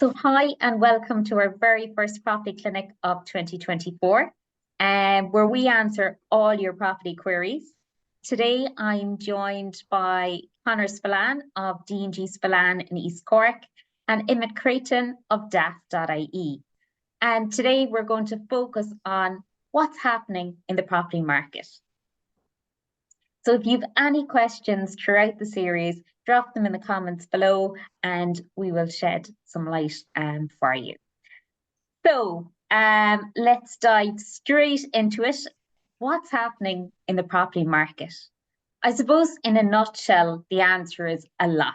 So hi and welcome to our very first property clinic of 2024, where we answer all your property queries. Today I'm joined by Conor Spillane of DNG Spillane in East Cork and Emmett of DAFT.ie. And today we're going to focus on what's happening in the property market. So if you've any questions throughout the series, drop them in the comments below and we will shed some light for you. So let's dive straight into it. What's happening in the property market? I suppose in a nutshell, the answer is a lot.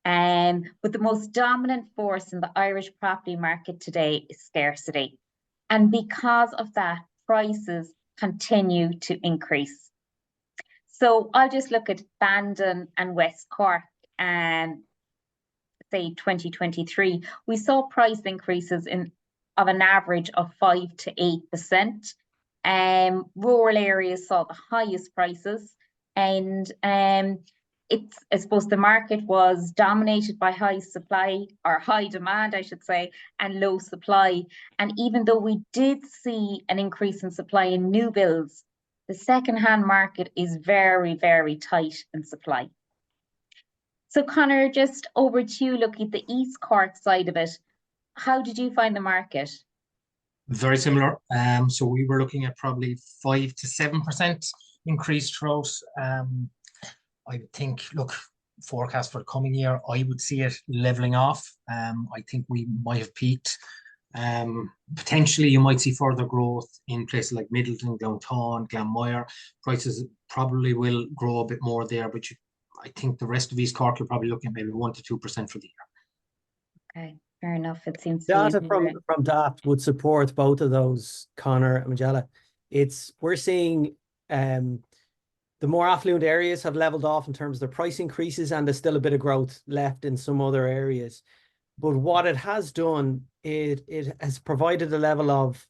But the most dominant force in the Irish property market today is scarcity. And because of that, prices continue to increase. So I'll just look at Bandon and West Cork and say 2023. We saw price increases of an average of 5 to 8%. Rural areas saw the highest prices, and I suppose the market was dominated by high supply, or high demand, I should say, and low supply. And even though we did see an increase in supply in new builds, the second-hand market is very, very tight in supply. So Conor, just over to you, looking at the East Cork side of it, how did you find the market? Very similar. So we were looking at probably 5 to 7% increase throughout. I would think, look, forecast for the coming year, I would see it leveling off. I think we might have peaked. Potentially you might see further growth in places like Middleton, Glounthaune, Glanmire. Prices probably will grow a bit more there, but I think the rest of East Cork, you're probably looking at maybe 1 to 2% for the year. Okay, fair enough. It seems data from DAFT would support both of those, Conor and Majella. We're seeing the more affluent areas have leveled off in terms of their price increases, and there's still a bit of growth left in some other areas. But what it has done, it has provided a level of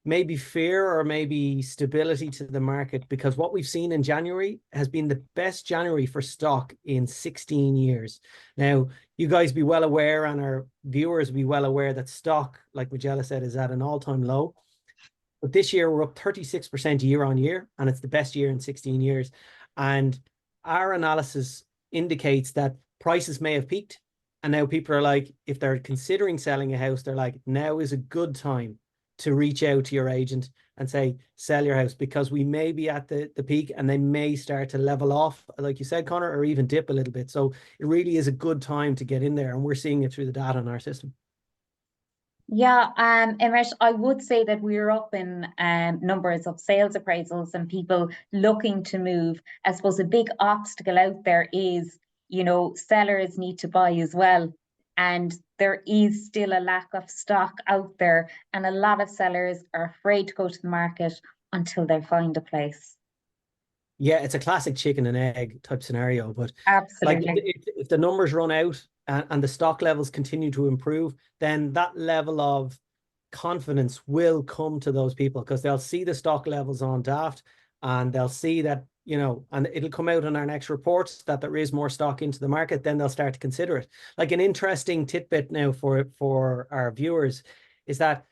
maybe fear or maybe stability to the market, because what we've seen in January has been the best January for stock in 16 years. Now, you guys be well aware, and our viewers be well aware, that stock, like Majella said, is at an all-time low. But this year we're up 36% year on year, and it's the best year in 16 years. And our analysis indicates that prices may have peaked. And now people are like, if they're considering selling a house, they're like, now is a good time to reach out to your agent and say, sell your house, because we may be at the peak and they may start to level off, like you said, Conor, or even dip a little bit. So it really is a good time to get in there, and we're seeing it through the data in our system. Yeah, Emmett, I would say that we're up in numbers of sales appraisals and people looking to move. I suppose a big obstacle out there is, sellers need to buy as well. And there is still a lack of stock out there. And a lot of sellers are afraid to go to the market until they find a place. Yeah, it's a classic chicken and egg type scenario. But absolutely, like if the numbers run out and the stock levels continue to improve, then that level of confidence will come to those people, because they'll see the stock levels on DAFT, and they'll see that, and it'll come out in our next reports that there is more stock into the market. Then they'll start to consider it. Like, an interesting tidbit now for our viewers is that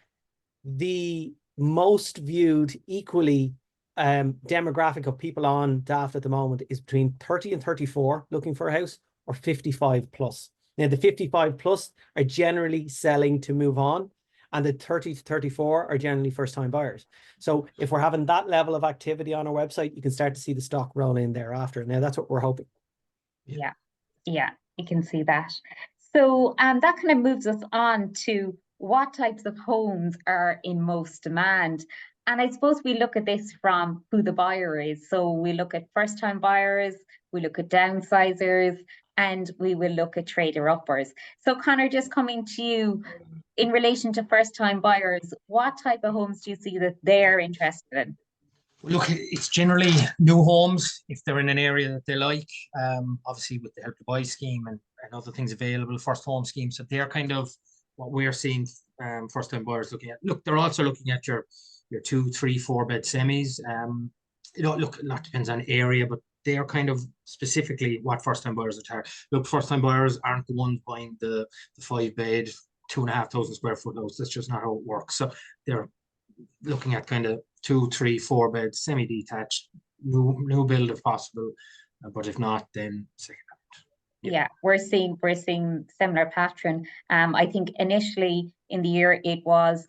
the most viewed equally demographic of people on DAFT at the moment is between 30 and 34 looking for a house, or 55 plus. Now, the 55 plus are generally selling to move on, and the 30 to 34 are generally first-time buyers. So if we're having that level of activity on our website, you can start to see the stock roll in thereafter. Now, that's what we're hoping. Yeah, you can see that. So that kind of moves us on to what types of homes are in most demand. And I suppose we look at this from who the buyer is. So we look at first-time buyers, we look at downsizers, and we will look at trader-uppers. So Conor, just coming to you, in relation to first-time buyers, what type of homes do you see that they're interested in? Look, it's generally new homes if they're in an area that they like. Obviously, with the Help to Buy scheme and other things available, first home schemes. So they're kind of what we're seeing first-time buyers looking at. Look, they're also looking at your 2, 3, 4 bed semis. Look, a lot depends on area, but they are kind of specifically what first-time buyers are targeting. Look, first-time buyers aren't the ones buying the 5 bed 2,500 square foot house. That's just not how it works. So they're looking at kind of 2, 3, 4 beds, semi-detached, new build if possible, but if not, then second hand. Yeah, we're seeing similar pattern. I think initially in the year it was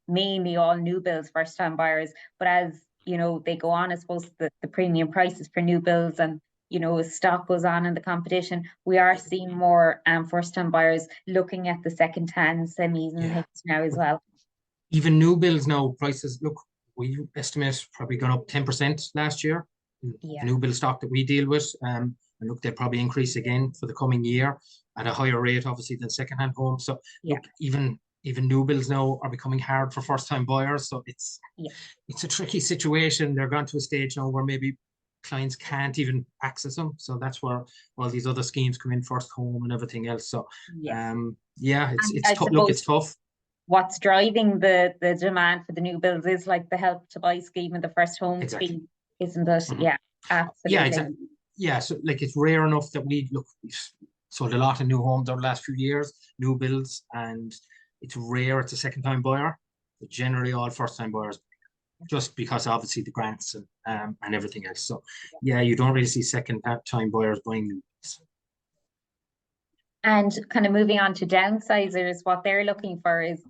mainly all new builds, first time buyers, but as you know, they go on, I suppose the premium prices for new builds and you know, as stock goes on in the competition, we are seeing more first time buyers looking at the second hand semis and things now as well. Even new builds now, prices, look, we estimate probably gone up 10% last year. The new build stock that we deal with. And look, they'll probably increase again for the coming year at a higher rate, obviously, than second-hand homes. So look, even new builds now are becoming hard for first-time buyers. So it's a tricky situation. They're gone to a stage now where maybe clients can't even access them. So that's where all these other schemes come in, first home and everything else. So it's tough. Look, it's tough. What's driving the demand for the new builds is like the Help to Buy scheme and the first home scheme, isn't it? Yeah, absolutely. Yeah, exactly. Yeah, so like it's rare enough that we've sold a lot of new homes over the last few years, new builds, and it's rare it's a second time buyer, but generally all first time buyers, just because obviously the grants and everything else. So yeah, you don't really see second time buyers buying new builds. And kind of moving on to downsizers, what they're looking for is,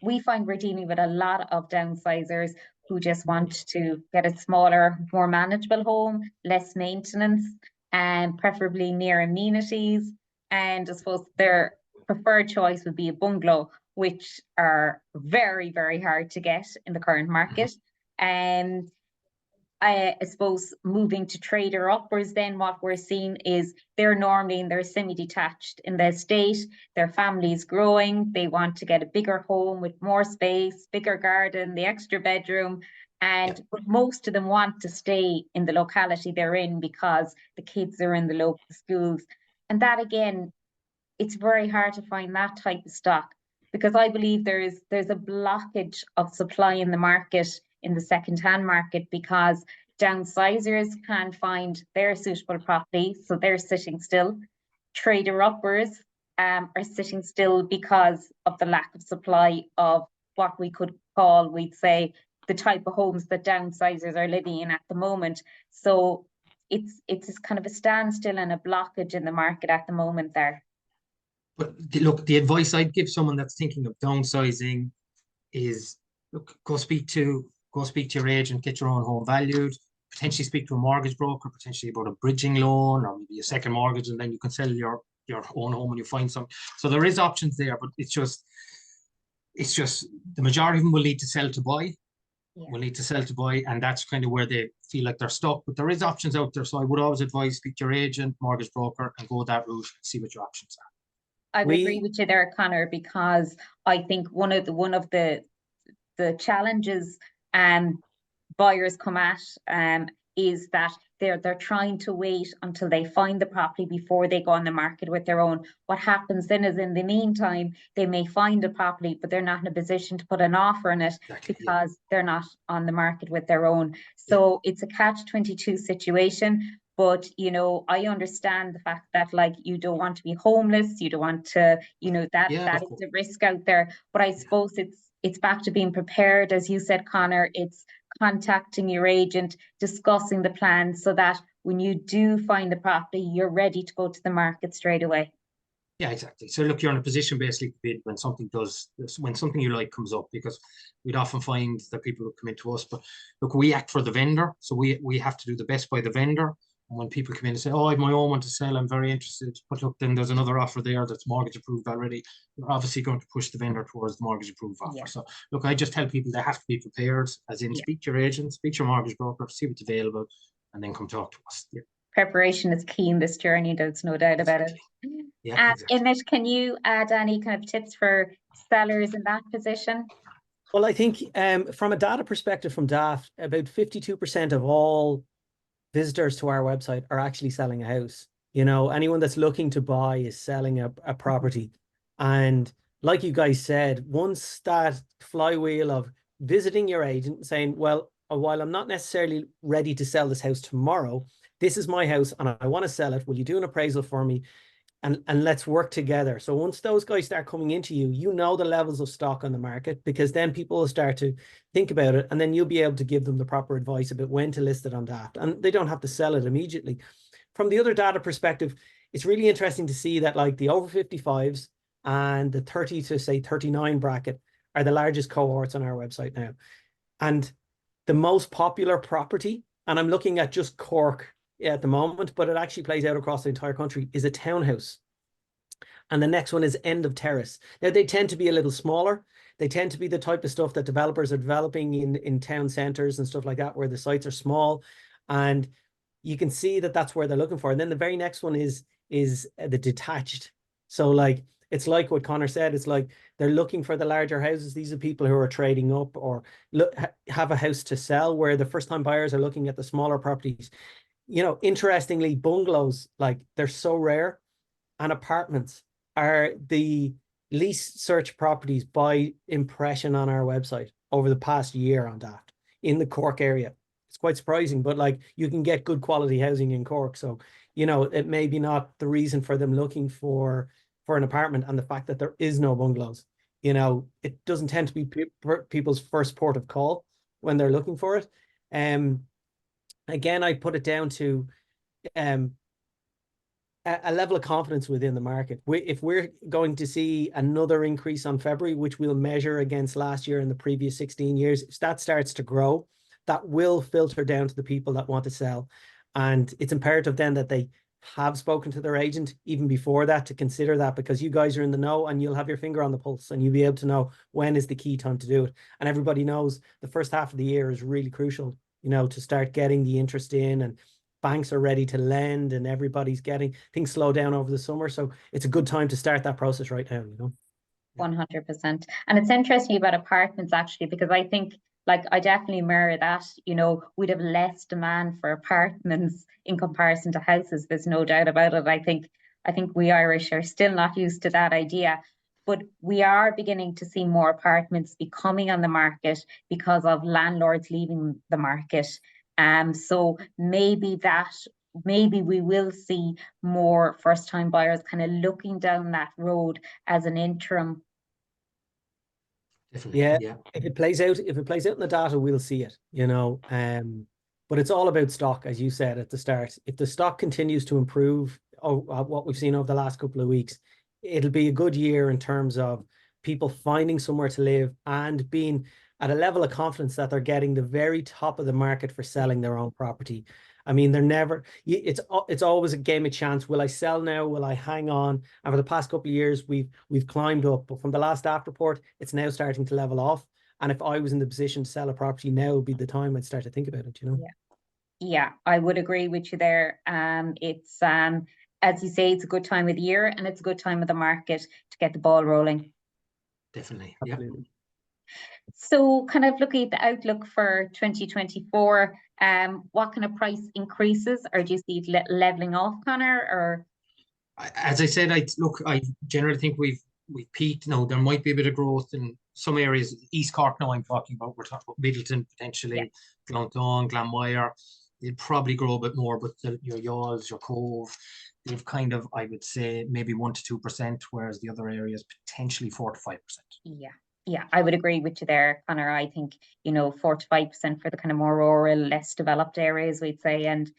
we find we're dealing with a lot of downsizers who just want to get a smaller, more manageable home, less maintenance, and preferably near amenities. And I suppose their preferred choice would be a bungalow, which are very, very hard to get in the current market. And I suppose moving to trader upwards, then what we're seeing is they're normally in their semi-detached in the estate, their family is growing, they want to get a bigger home with more space, bigger garden, the extra bedroom, and most of them want to stay in the locality they're in because the kids are in the local schools. And that again, it's very hard to find that type of stock, because I believe there's a blockage of supply in the market, in the second-hand market, because downsizers can't find their suitable property, so they're sitting still. Trader uppers are sitting still because of the lack of supply of what we could call, we'd say, the type of homes that downsizers are living in at the moment. So it's kind of a standstill and a blockage in the market at the moment there. But look, the advice I'd give someone that's thinking of downsizing is, look, go speak to your agent, get your own home valued, potentially speak to a mortgage broker, potentially about a bridging loan or maybe a second mortgage, and then you can sell your own home when you find some. So there is options there, but it's just the majority of them will need to sell to buy. Will need to sell to buy, and that's kind of where they feel like they're stuck. But there is options out there, so I would always advise speak to your agent, mortgage broker, and go that route and see what your options are. I would agree with you there, Conor, because I think one of the challenges buyers come at is that they're trying to wait until they find the property before they go on the market with their own. What happens then is, in the meantime, they may find a property, but they're not in a position to put an offer on it because they're not on the market with their own. So it's a catch-22 situation. But, you know, I understand the fact that, like, you don't want to be homeless, you don't want to, you know, that is a risk out there. But I suppose it's back to being prepared, as you said, Conor. It's contacting your agent, discussing the plan, so that when you do find the property, you're ready to go to the market straight away. Yeah, exactly. So look, you're in a position basically to bid when something you like comes up, because we'd often find that people would come into us, but look, we act for the vendor, so we have to do the best by the vendor. And when people come in and say, oh, I have my own one to sell, I'm very interested, but look, then there's another offer there that's mortgage approved already, you're obviously going to push the vendor towards the mortgage approved offer. So look, I just tell people they have to be prepared, as in speak to your agent, speak to your mortgage broker, see what's available, and then come talk to us. Preparation is key in this journey, there's no doubt about it. Emmett, can you add any kind of tips for sellers in that position? Well, I think from a data perspective from DAFT, about 52% of all visitors to our website are actually selling a house. You know, anyone that's looking to buy is selling a property. And like you guys said, once that flywheel of visiting your agent and saying, well, while I'm not necessarily ready to sell this house tomorrow, this is my house and I want to sell it, will you do an appraisal for me? and let's work together. So once those guys start coming into you, you know the levels of stock on the market, because then people will start to think about it, and then you'll be able to give them the proper advice about when to list it on DAFT, and they don't have to sell it immediately. From the other data perspective, it's really interesting to see that like the over 55s and the 30 to say 39 bracket are the largest cohorts on our website now. And the most popular property, and I'm looking at just Cork at the moment, but it actually plays out across the entire country, is a townhouse. And the next one is end of terrace. Now, they tend to be a little smaller. They tend to be the type of stuff that developers are developing in town centers and stuff like that, where the sites are small. And you can see that that's where they're looking for. And then the very next one is the detached. So like, it's like what Conor said, it's like they're looking for the larger houses. These are people who are trading up or have a house to sell, where the first time buyers are looking at the smaller properties. You know, interestingly, bungalows, like, they're so rare, and apartments are the least searched properties by impression on our website over the past year on DAFT in the Cork area. It's quite surprising, but like, you can get good quality housing in Cork. So, you know, it may be not the reason for them looking for an apartment, and the fact that there is no bungalows, you know, it doesn't tend to be people's first port of call when they're looking for it. Again, I put it down to a level of confidence within the market. If we're going to see another increase on February, which we'll measure against last year and the previous 16 years, if that starts to grow, that will filter down to the people that want to sell. And it's imperative then that they have spoken to their agent even before that, to consider that, because you guys are in the know and you'll have your finger on the pulse, and you'll be able to know when is the key time to do it. And everybody knows the first half of the year is really crucial, you know, to start getting the interest in, and banks are ready to lend, and everybody's getting things slow down over the summer. So it's a good time to start that process right now, you know. 100%. And it's interesting about apartments, actually, because I think, like, I definitely mirror that. You know, we'd have less demand for apartments in comparison to houses. There's no doubt about it. I think we Irish are still not used to that idea, but we are beginning to see more apartments becoming on the market because of landlords leaving the market. So maybe we will see more first-time buyers kind of looking down that road as an interim. Yeah, if it plays out in the data, we'll see it, you know. But it's all about stock, as you said at the start. If the stock continues to improve, what we've seen over the last couple of weeks, it'll be a good year in terms of people finding somewhere to live and being at a level of confidence that they're getting the very top of the market for selling their own property. I mean, it's always a game of chance. Will I sell now? Will I hang on? And for the past couple of years, we've climbed up, but from the last DAFT report, it's now starting to level off. And if I was in the position to sell a property, now would be the time I'd start to think about it, you know? Yeah, I would agree with you there. It's as you say, it's a good time of the year, and it's a good time of the market to get the ball rolling. Definitely. Absolutely. Yeah. So kind of looking at the outlook for 2024, what kind of price increases, or do you see it leveling off, Conor? Or As I said, I generally think we've peaked. Now, there might be a bit of growth in some areas. East Cork now I'm talking about. We're talking about Middleton, potentially, Glanton, Glanmire. They'll probably grow a bit more, but your Yalls, your Cove, they've kind of, I would say, maybe 1 to 2%, whereas the other areas potentially 4 to 5%. Yeah, I would agree with you there, Conor. I think, 4 to 5% for the kind of more rural, less developed areas, we'd say, and,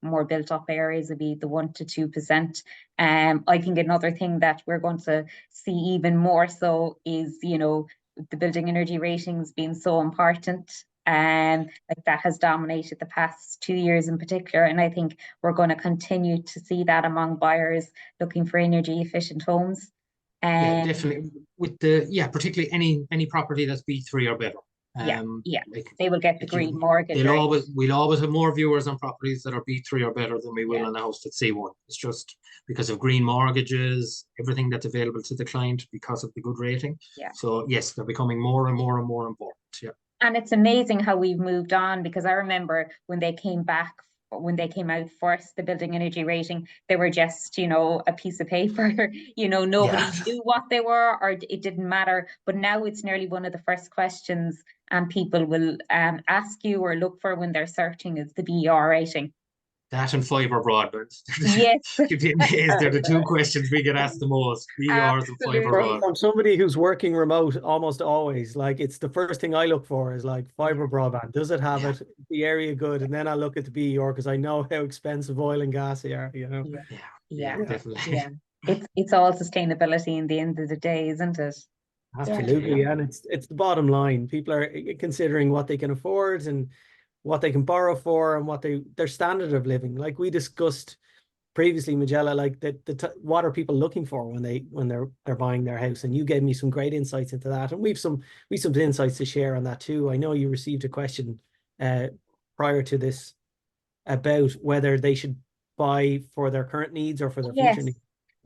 more built up areas would be the 1 to 2%. I think another thing that we're going to see even more so is, the building energy ratings being so important. Like that has dominated the past 2 years in particular. And I think we're going to continue to see that among buyers looking for energy efficient homes. Yeah, definitely. With particularly any property that's B3 or better. They will get the green mortgage. We'll always have more viewers on properties that are B3 or better than we will on a house that's C1. It's just because of green mortgages, everything that's available to the client because of the good rating. Yeah. So yes, they're becoming more and more and more important. Yeah. And it's amazing how we've moved on, because I remember when they came out first, the building energy rating, they were just, a piece of paper, nobody knew what they were, or it didn't matter. But now it's nearly one of the first questions people will ask you or look for when they're searching is the BER rating. That and fibre broadband. Yes. You'd be amazed. They're the two questions we get asked the most. VRs and fibre Absolutely. broadband. From somebody who's working remote almost always, like it's the first thing I look for is like fiber broadband. Does it have it? The area good? And then I look at the BER because I know how expensive oil and gas are, you know. Yeah. Definitely. Yeah. It's all sustainability in the end of the day, isn't it? Absolutely. And it's the bottom line. People are considering what they can afford and what they can borrow for and what their standard of living. Like we discussed previously, Majella, like what are people looking for when they're buying their house? And you gave me some great insights into that. And we've some insights to share on that too. I know you received a question prior to this about whether they should buy for their current needs or for their future needs.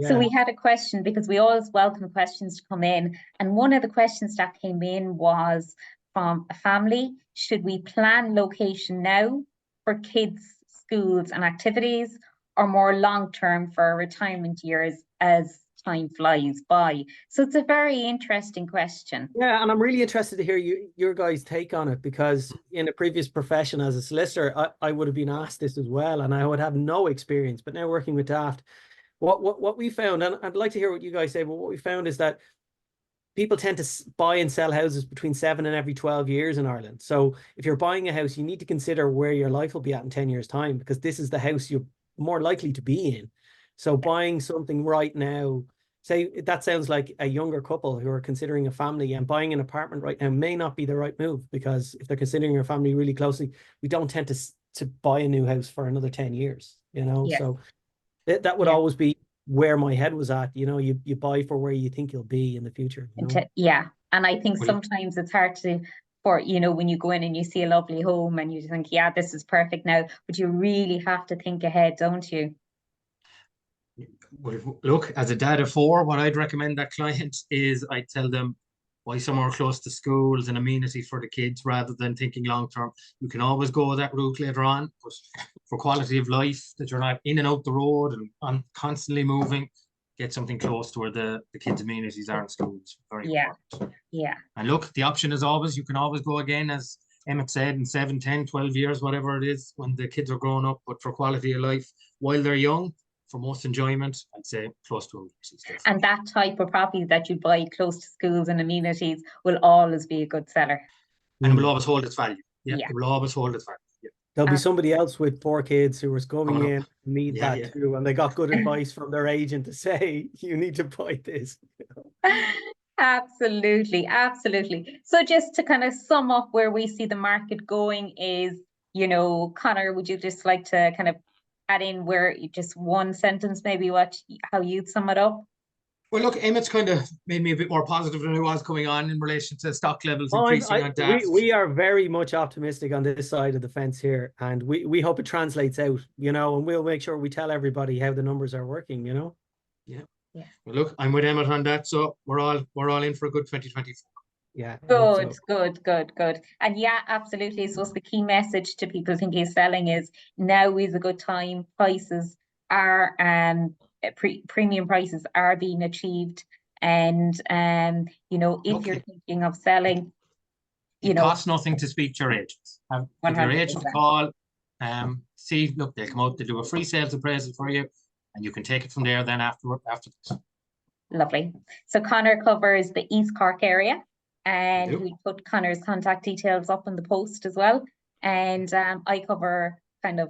So we had a question because we always welcome questions to come in. And one of the questions that came in was from a family. Should we plan location now for kids, schools and activities, or more long-term for retirement years as time flies by? So it's a very interesting question. Yeah, and I'm really interested to hear your guys' take on it, because in a previous profession as a solicitor, I would have been asked this as well, and I would have no experience. But now working with DAFT, what we found, and I'd like to hear what you guys say, but what we found is that people tend to buy and sell houses between 7 and every 12 years in Ireland. So if you're buying a house, you need to consider where your life will be at in 10 years' time, because this is the house you're more likely to be in. So buying something right now, say that sounds like a younger couple who are considering a family, and buying an apartment right now may not be the right move, because if they're considering a family really closely, we don't tend to buy a new house for another 10 years, you know? Yeah. So that would always be where my head was at, you know. You buy for where you think you'll be in the future, you know? Yeah, and I think sometimes it's hard you know, when you go in and you see a lovely home and you think, yeah, this is perfect now, but you really have to think ahead, don't you? Well, look, as a dad of 4, what I'd recommend that client is I'd tell them buy somewhere close to schools and amenities for the kids rather than thinking long term. You can always go that route later on, but for quality of life, that you're not in and out the road and constantly moving, get something close to where the kids' amenities are in schools. Very important. Yeah. And look, the option is always, you can always go again, as Emmett said, in 7, 10, 12 years, whatever it is, when the kids are growing up. But for quality of life, while they're young, for most enjoyment, I'd say close to amenities. And that type of property that you buy close to schools and amenities will always be a good seller. And will always hold its value. Yeah, it will always hold its value. Yeah. There'll be somebody else with 4 kids who was coming in and need that too, and they got good advice from their agent to say, you need to buy this. Absolutely. So just to kind of sum up where we see the market going is, you know, Conor, would you just like to kind of add in where just one sentence, maybe how you'd sum it up? Well, look, Emmett's kind of made me a bit more positive than I was coming on in relation to stock levels increasing on DAFT. We are very much optimistic on this side of the fence here, and we hope it translates out, you know, and we'll make sure we tell everybody how the numbers are working, you know. Yeah. Well, look, I'm with Emmett on that, so we're all in for a good 2024. Yeah. Good. And yeah, absolutely. So the key message to people thinking of selling is now is a good time. Prices are premium prices are being achieved, and you know, if you're thinking of selling, it costs nothing to speak to your agents. Give your agent a call, see, look, they'll come out, they'll do a free sales appraisal for you, and you can take it from there then after this. Lovely. So Conor covers the East Cork area, and we put Conor's contact details up in the post as well. And I cover kind of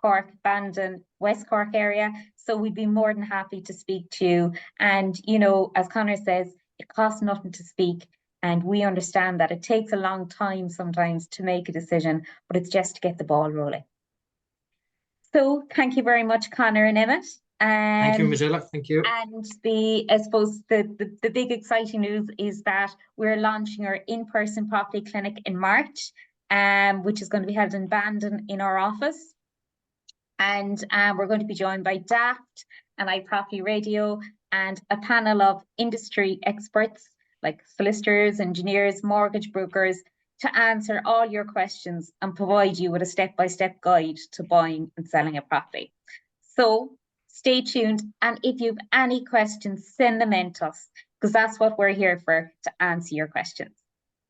Cork, Bandon, West Cork area. So we'd be more than happy to speak to you. And, you know, as Conor says, it costs nothing to speak. And we understand that it takes a long time sometimes to make a decision, but it's just to get the ball rolling. So thank you very much, Conor and Emmett. Thank you, Majella. Thank you. And I suppose the big exciting news is that we're launching our in-person property clinic in March, which is going to be held in Bandon in our office. And we're going to be joined by DAFT and iProperty Radio and a panel of industry experts like solicitors, engineers, mortgage brokers to answer all your questions and provide you with a step-by-step guide to buying and selling a property. So stay tuned, and if you have any questions, send them in to us, because that's what we're here for, to answer your questions.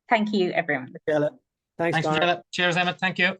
Thank you, everyone. Thanks, Conor. Cheers, Emmett. Thank you.